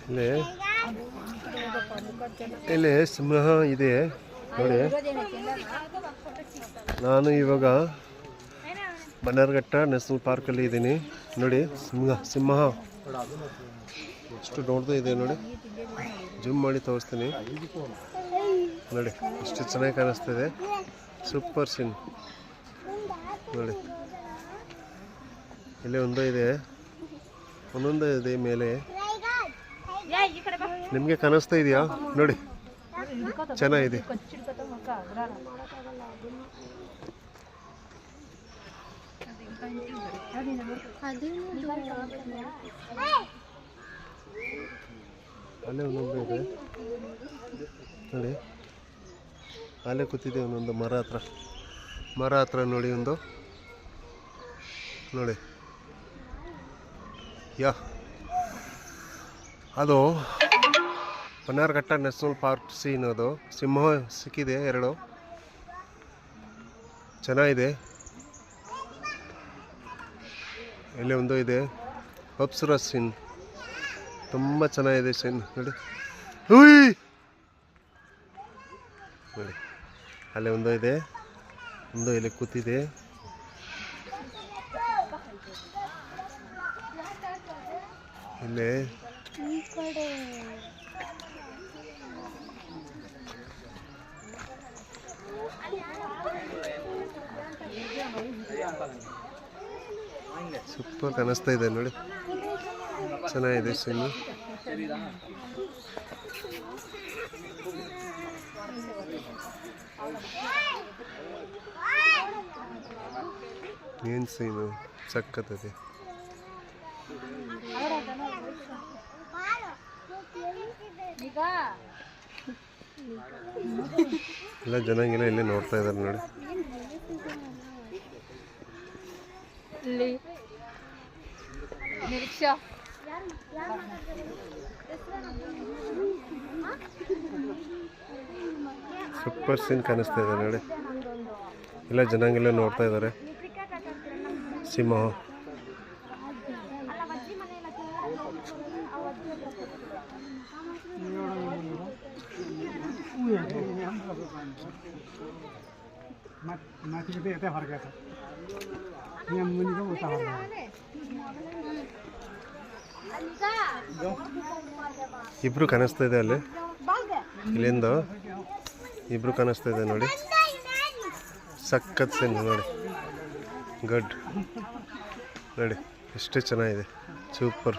ಇಲ್ಲಿ ಇಲ್ಲಿ ಸಿಂಹ ಇದೆ ನೋಡಿ. ನಾನು ಇವಾಗ ಬನ್ನೇರುಘಟ್ಟ ನ್ಯಾಷನಲ್ ಪಾರ್ಕಲ್ಲಿ ಇದ್ದೀನಿ ನೋಡಿ. ಸಿಂಹ ಎಷ್ಟು ದೊಡ್ಡದು ಇದೆ ನೋಡಿ. ಜೂಮ್ ಮಾಡಿ ತೋರಿಸ್ತೀನಿ ನೋಡಿ. ಎಷ್ಟು ಚೆನ್ನಾಗಿ ಕಾಣಿಸ್ತಿದೆ. ಸೂಪರ್ ಸೀನ್ ನೋಡಿ. ಇಲ್ಲಿ ಒಂದೊಂದು ಇದೆ ಮೇಲೆ. ನಿಮಗೆ ಕಾಣಿಸ್ತಾ ಇದೆಯಾ ನೋಡಿ. ಚೆನ್ನಾಗಿದೆ. ಅಲ್ಲೇ ಒಂದೊಂದು ಇದೆ ನೋಡಿ. ಅಲ್ಲೇ ಕೂತಿದೆ ಒಂದೊಂದು ಮರ ಹತ್ರ ನೋಡಿ. ಒಂದು ನೋಡಿ ಅದು ಬನ್ನೇರುಘಟ್ಟ ನ್ಯಾಷನಲ್ ಪಾರ್ಕ್ ಸೀನ್. ಅದು ಸಿಂಹ ಸಿಕ್ಕಿದೆ 2 ಚೆನ್ನಾಗಿದೆ. ಇಲ್ಲಿ ಒಂದು ಇದೆ ಅಪ್ಸರಾ ಸೀನ್, ತುಂಬ ಚೆನ್ನಾಗಿದೆ ಸೀನ್ ನೋಡಿ. ನೋಡಿ ಅಲ್ಲೇ ಒಂದು ಇದೆ, ಒಂದು ಇಲ್ಲಿ ಕೂತಿದೆ. ಇಲ್ಲೇ ಸೂಪರ್ ಕಾಣಿಸ್ತಾ ಇದೆ ನೋಡಿ. ಚೆನ್ನಾಗಿದೆ ಸೀನು. ಏನು ಸೀನು ಸಕ್ಕತ್ತದೆ. ಎಲ್ಲ ಜನಗೆಲ್ಲ ಇಲ್ಲಿ ನೋಡ್ತಾ ಇದ್ದಾರೆ ನೋಡಿ. ಸೂಪರ್ ಸೀನ್ ಕಾಣಿಸ್ತಾ ಇದೆ ನೋಡಿ. ಎಲ್ಲ ಜನಗೆಲ್ಲ ನೋಡ್ತಾ ಇದ್ದಾರೆ. ಸಿಂಹ ಇಬ್ರು ಕಾಣಿಸ್ತಾ ಇದೆ ಅಲ್ಲಿ. ಇಲ್ಲಿಂದ ಇಬ್ರು ಕಾಣಿಸ್ತಾ ಇದೆ ನೋಡಿ. ಸಖತ್ ಸೀನ್ ನೋಡಿ. ಗುಡ್ ನೋಡಿ ಎಷ್ಟು ಚೆನ್ನಾಗಿದೆ. ಸೂಪರ್.